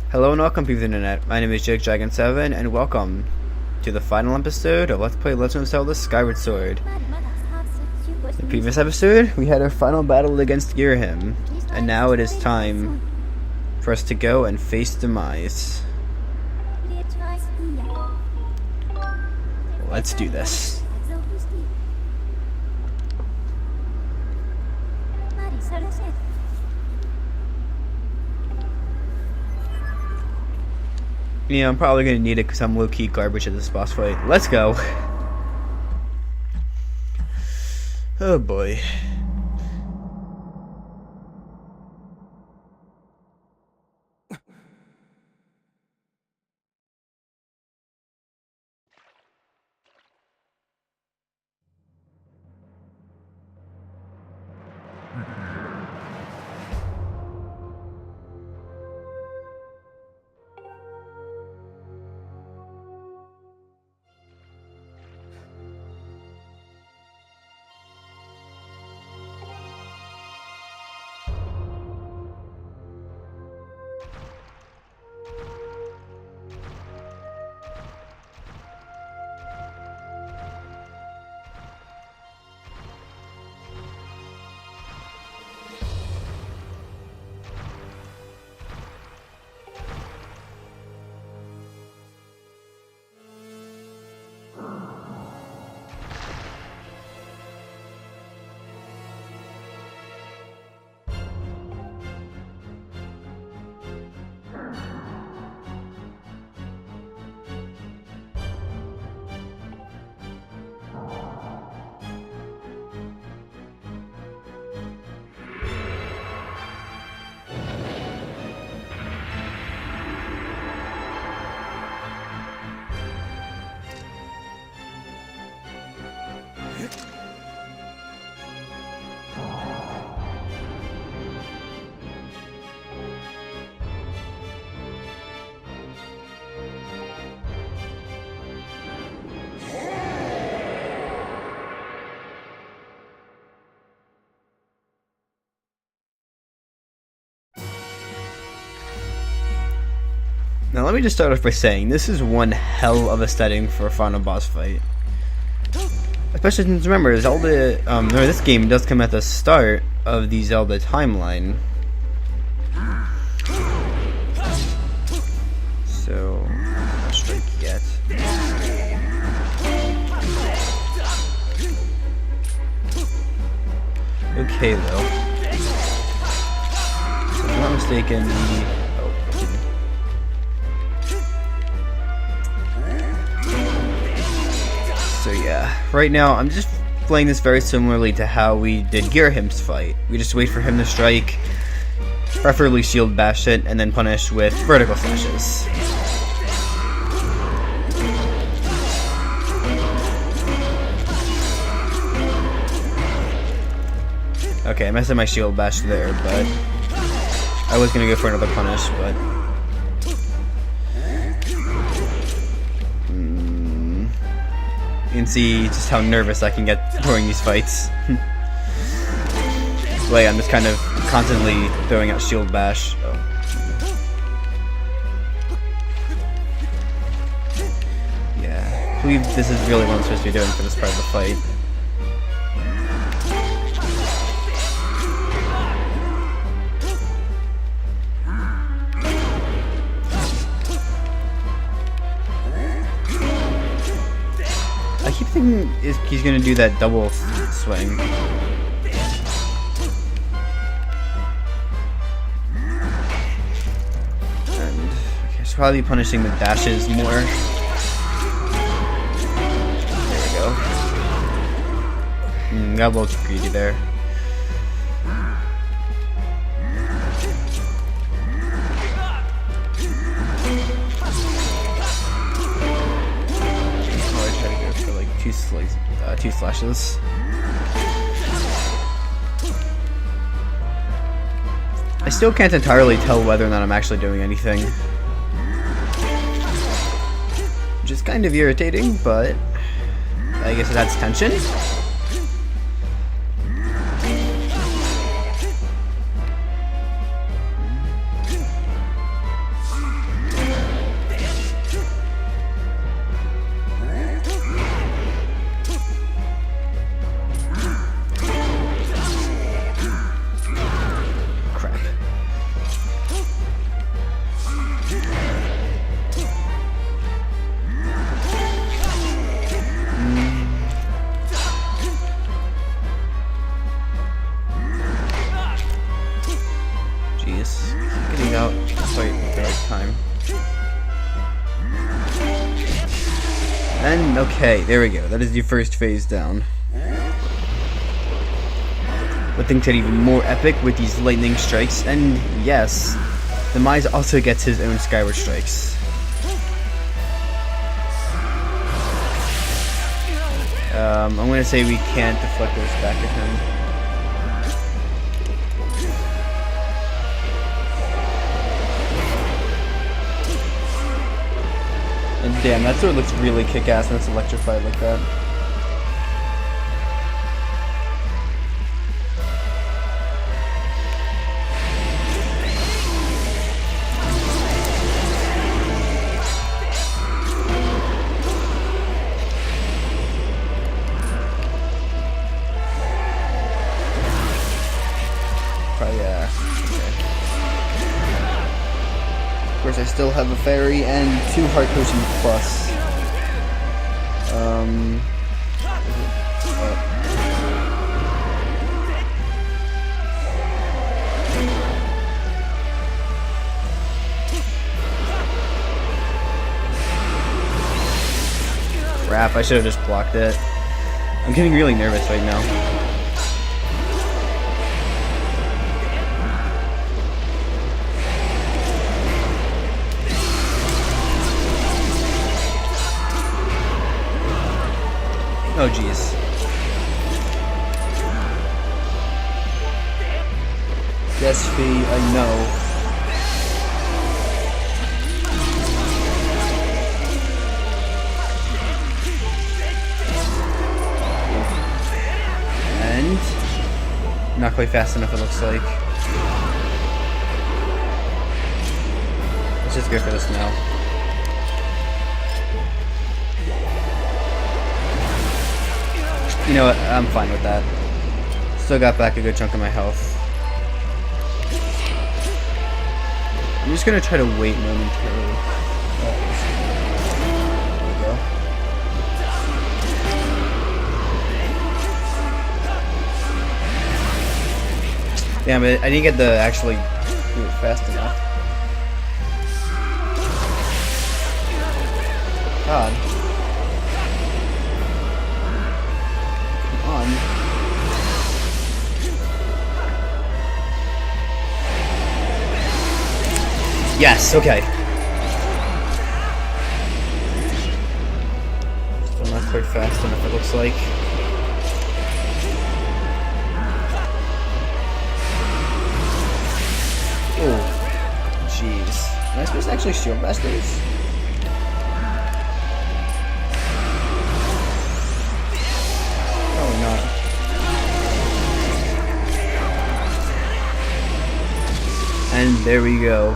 Hello and welcome, people of the internet. My name is JakeDragon7, and welcome to the final episode of Let's Play Legend of Zelda Skyward Sword. In the previous episode, we had our final battle against Girahim, and now it is time for us to go and face Demise. Let's do this. Yeah, I'm probably gonna need it because I'm low-key garbage at this boss fight. Let's go! Oh boy. Now let me just start off by saying, this is one hell of a setting for a final boss fight. Especially since, remember, Zelda, this game does come at the start of the Zelda timeline. So, not strike yet. Okay, though. So if I'm not mistaken, So yeah, right now I'm just playing this very similarly to how we did Girahim's fight. We just wait for him to strike, preferably shield bash it, and then punish with vertical slashes. Okay, I messed up my shield bash there, but I was gonna go for another punish, but you can see just how nervous I can get during these fights. Like, I'm just kind of constantly throwing out shield bash. Oh. Yeah, I believe this is really what I'm supposed to be doing for this part of the fight. I keep thinking he's gonna do that double swing. And okay, I should probably be punishing the dashes more. There we go. Got a little too greedy there. Two slashes. I still can't entirely tell whether or not I'm actually doing anything, which is kind of irritating, but I guess it adds tension. fight at the right time. And, okay, there we go. That is the first phase down. But things get even more epic with these lightning strikes, and yes, Demise also gets his own Skyward strikes. I'm gonna say we can't deflect those back at him. And damn, that sword looks really kick-ass when it's electrified like that. Of course, I still have a fairy and 2 heart potions plus. Crap, I should have just blocked it. I'm getting really nervous right now. Oh jeez. Yes, Fee, I know. And not quite fast enough, it looks like. Let's just go for this now. You know what, I'm fine with that. Still got back a good chunk of my health. I'm just gonna try to wait momentarily. There we go. Damn it, I didn't get to actually do it fast enough. God. Yes, okay. Still not quite fast enough, it looks like. Oh, jeez. Am I supposed to actually shield blast these? Probably not. And there we go.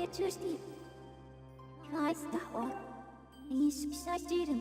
中している。アイスターを認識している。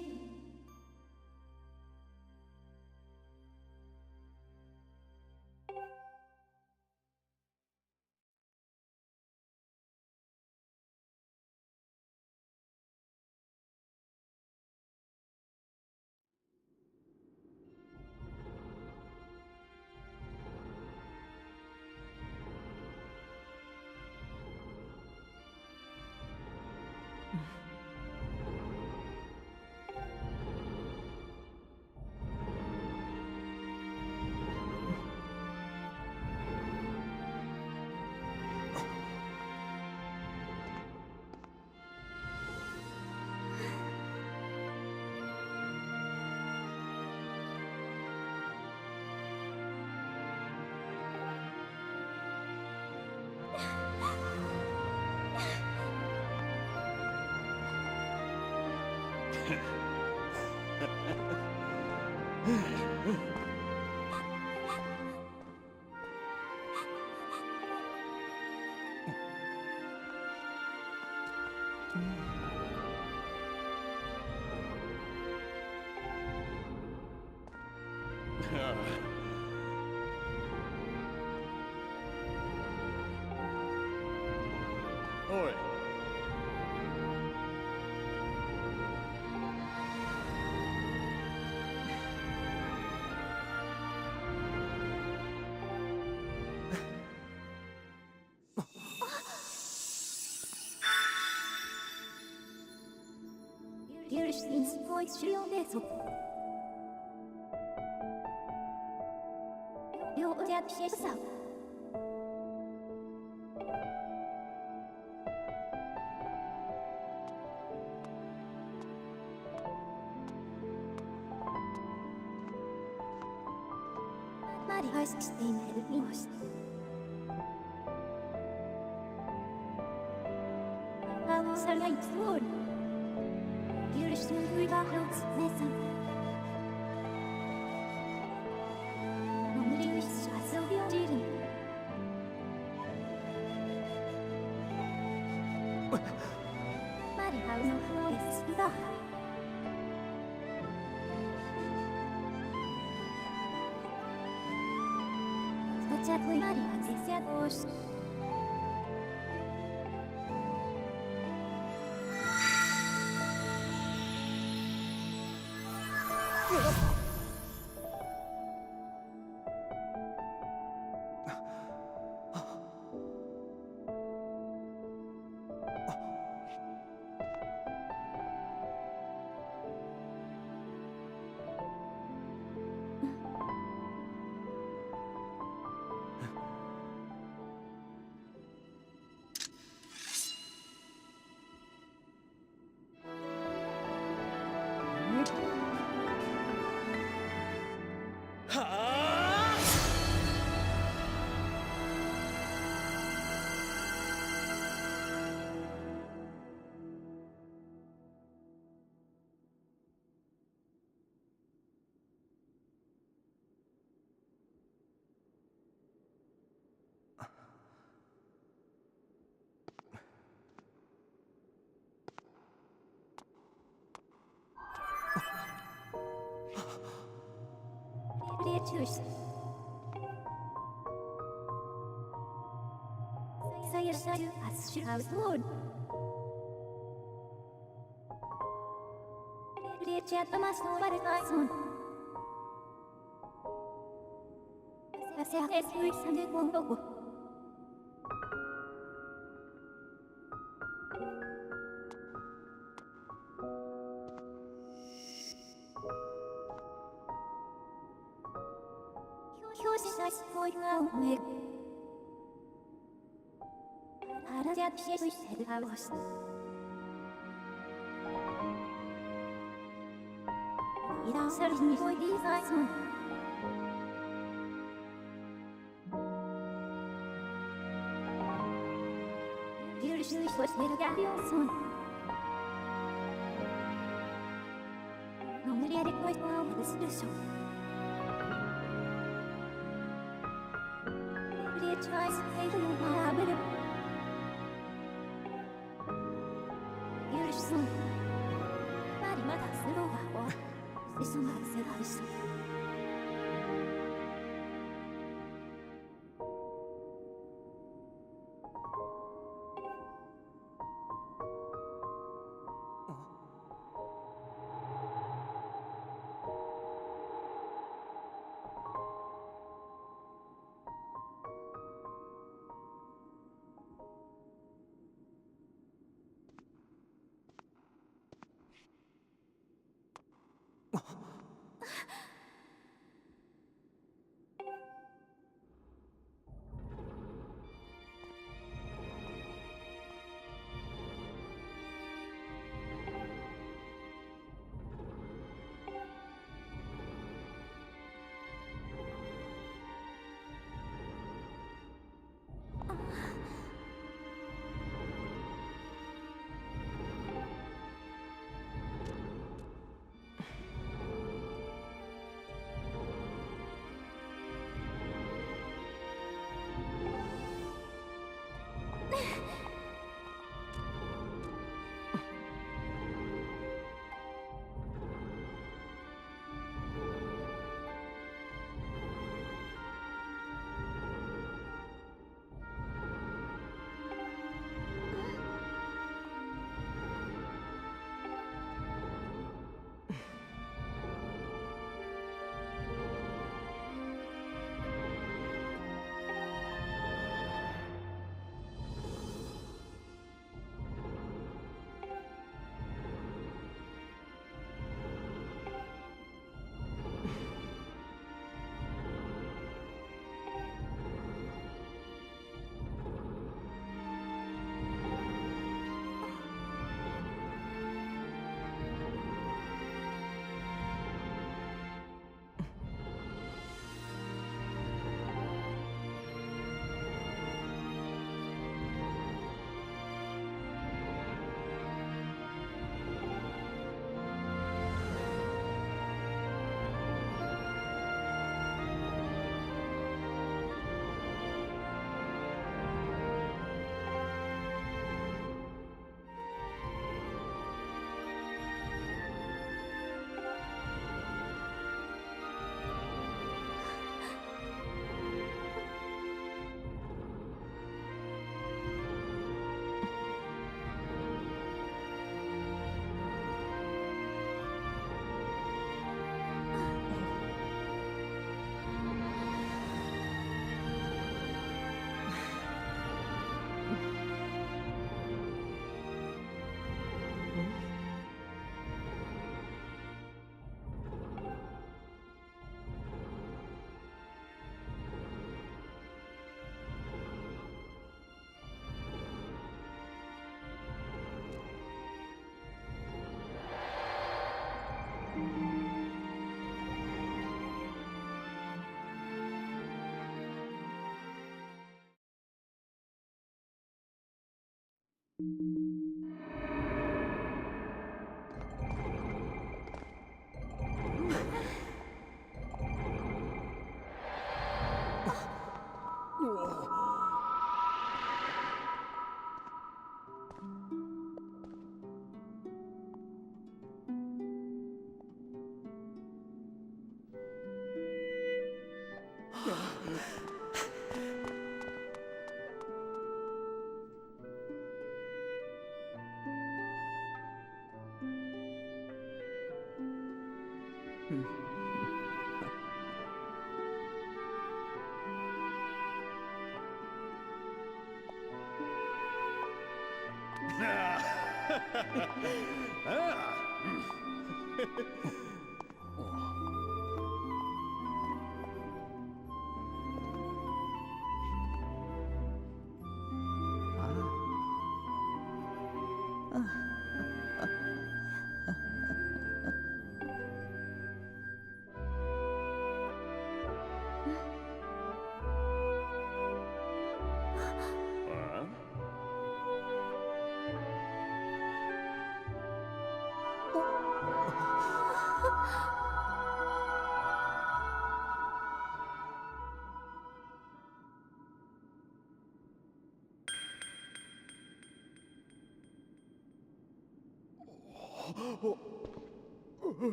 おい。許してインスポイス資料映像。両手やピエサ。マリアイスしていないミモス。あのサライツウォール。許してウイバーハウス姉さん。ノムリウイス発を病じる。マリハウのフローレスだ。スタチャクイマリアゼセアドーシ。Creatures. Saya saja as household. Creature mas no barcason. Saya es Luis de Bongo. そうやっぱりまだスローがおしそまるせがいし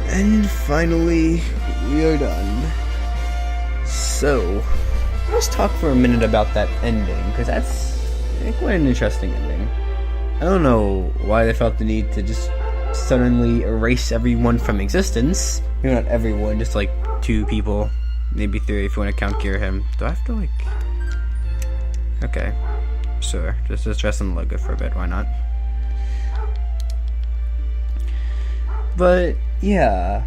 And finally, we are done. So, let's talk for a minute about that ending, because that's quite an interesting ending. I don't know why they felt the need to just suddenly erase everyone from existence. Maybe not everyone, just like 2 people, maybe 3 if you want to count Girahim. Do I have to like... Okay, sure, just dress in the logo for a bit, why not? But, yeah,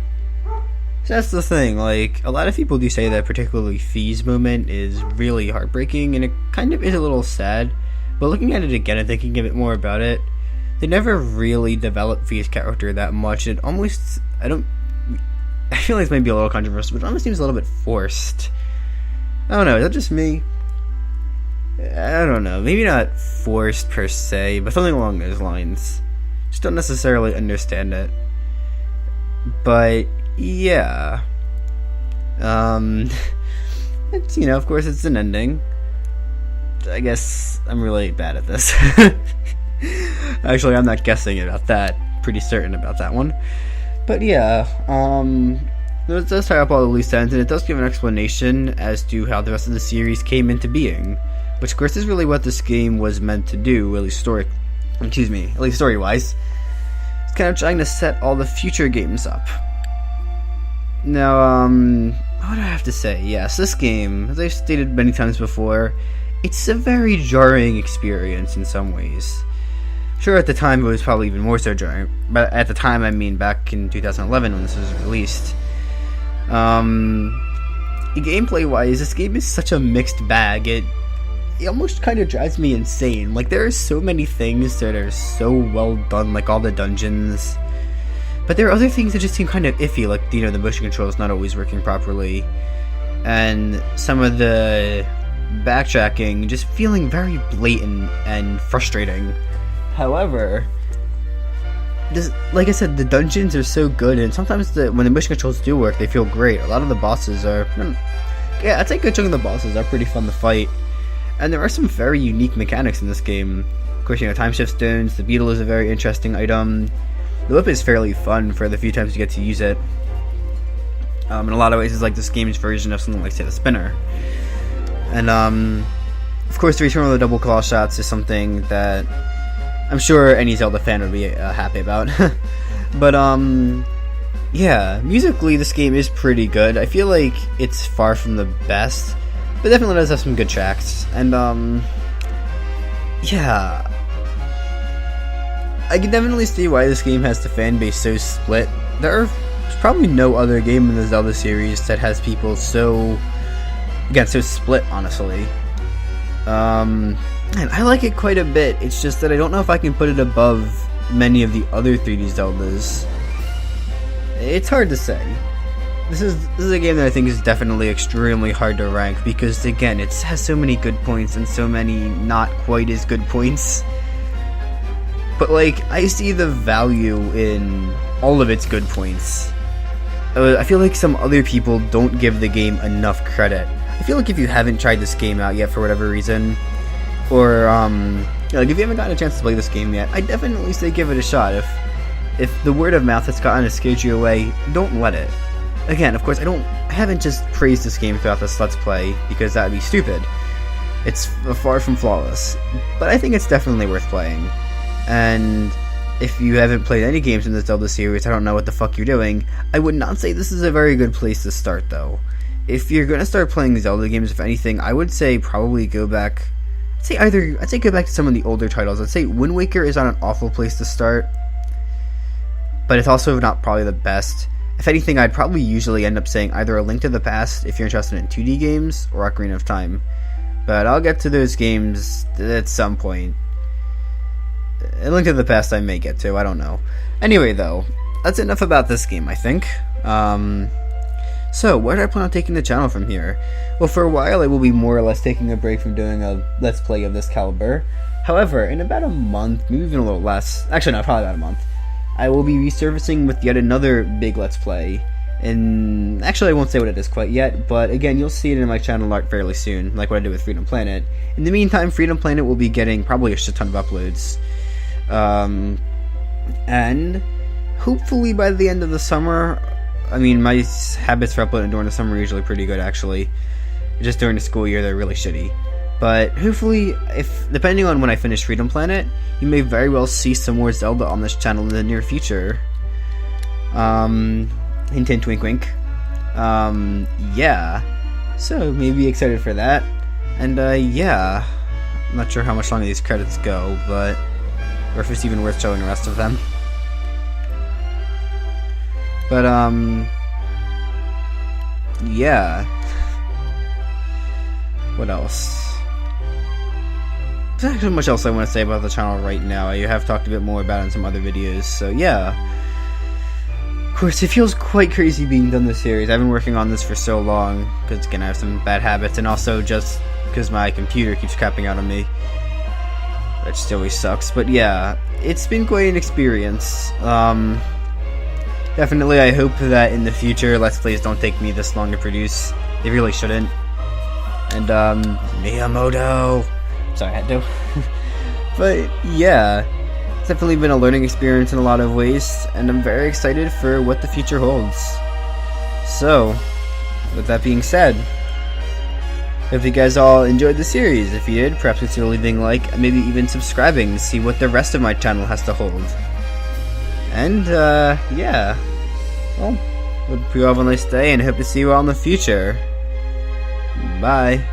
so that's the thing, like, a lot of people do say that particularly Fee's moment is really heartbreaking, and it kind of is a little sad, but looking at it again and thinking a bit more about it, they never really developed Fee's character that much. It almost, I feel like this might be a little controversial, but it almost seems a little bit forced. I don't know, is that just me? I don't know, maybe not forced per se, but something along those lines. Just don't necessarily understand it. But yeah, it's, you know, of course it's an ending. I guess I'm really bad at this. Actually, I'm not guessing about that. Pretty certain about that one. But yeah, it does tie up all the loose ends, and it does give an explanation as to how the rest of the series came into being, which of course is really what this game was meant to do, at least story-wise. Kind of trying to set all the future games up. Now, what do I have to say? Yes, this game, as I've stated many times before, it's a very jarring experience in some ways. Sure, at the time it was probably even more so jarring, but at the time, I mean back in 2011 when this was released. Gameplay-wise, this game is such a mixed bag, it almost kind of drives me insane. Like, there are so many things that are so well done, like all the dungeons, but there are other things that just seem kind of iffy, like, you know, the motion control is not always working properly, and some of the backtracking just feeling very blatant and frustrating. However, this, like I said, the dungeons are so good, and sometimes when the motion controls do work, they feel great. A lot of the bosses are, yeah, I'd say a good chunk of the bosses are pretty fun to fight. And there are some very unique mechanics in this game. Of course, you know, time shift stones, the beetle is a very interesting item. The whip is fairly fun for the few times you get to use it. In a lot of ways, it's like this game's version of something like, say, the spinner. And, of course, the return of the double claw shots is something that I'm sure any Zelda fan would be happy about. But, yeah, musically, this game is pretty good. I feel like it's far from the best, but definitely does have some good tracks, and, yeah, I can definitely see why this game has the fan base so split. There's probably no other game in the Zelda series that has people so split, honestly. And I like it quite a bit, it's just that I don't know if I can put it above many of the other 3D Zeldas. It's hard to say. This is a game that I think is definitely extremely hard to rank because, again, it has so many good points and so many not quite as good points. But, like, I see the value in all of its good points. I feel like some other people don't give the game enough credit. I feel like if you haven't tried this game out yet for whatever reason, or, like, if you haven't gotten a chance to play this game yet, I definitely say give it a shot. if the word of mouth has gotten to scared you away, don't let it. Again, of course, I haven't just praised this game throughout this Let's Play, because that would be stupid. It's far from flawless, but I think it's definitely worth playing. And if you haven't played any games in the Zelda series, I don't know what the fuck you're doing. I would not say this is a very good place to start, though. If you're gonna start playing Zelda games, if anything, I would say probably go back. I'd say go back to some of the older titles. I'd say Wind Waker is not an awful place to start, but it's also not probably the best. If anything, I'd probably usually end up saying either A Link to the Past if you're interested in 2D games, or Ocarina of Time. But I'll get to those games at some point. A Link to the Past I may get to, I don't know. Anyway, though, that's enough about this game, I think. So, where do I plan on taking the channel from here? Well, for a while I will be more or less taking a break from doing a Let's Play of this caliber. However, in about a month, maybe even a little less, actually no, probably about a month, I will be resurfacing with yet another big Let's Play. And actually I won't say what it is quite yet, but again, you'll see it in my channel art fairly soon, like what I did with Freedom Planet. In the meantime, Freedom Planet will be getting probably a shit ton of uploads. And hopefully by the end of the summer, I mean, my habits for uploading during the summer are usually pretty good, actually. Just during the school year, they're really shitty. But hopefully, depending on when I finish Freedom Planet, you may very well see some more Zelda on this channel in the near future. Hint hint wink wink. Yeah. So, maybe excited for that. And, yeah. I'm not sure how much longer these credits go, but or if it's even worth showing the rest of them. But, yeah. What else? There's actually much else I want to say about the channel right now. I have talked a bit more about it in some other videos, so yeah. Of course, it feels quite crazy being done this series. I've been working on this for so long, because again, I have some bad habits, and also just because my computer keeps crapping out on me. Which still always sucks, but yeah, it's been quite an experience. Definitely, I hope that in the future, Let's Plays don't take me this long to produce. They really shouldn't. And, Miyamoto! Sorry, I had to. But, yeah. It's definitely been a learning experience in a lot of ways, and I'm very excited for what the future holds. So, with that being said, hope you guys all enjoyed the series. If you did, perhaps consider leaving a like, and maybe even subscribing to see what the rest of my channel has to hold. And, yeah. Well, hope you all have a nice day, and hope to see you all in the future. Bye.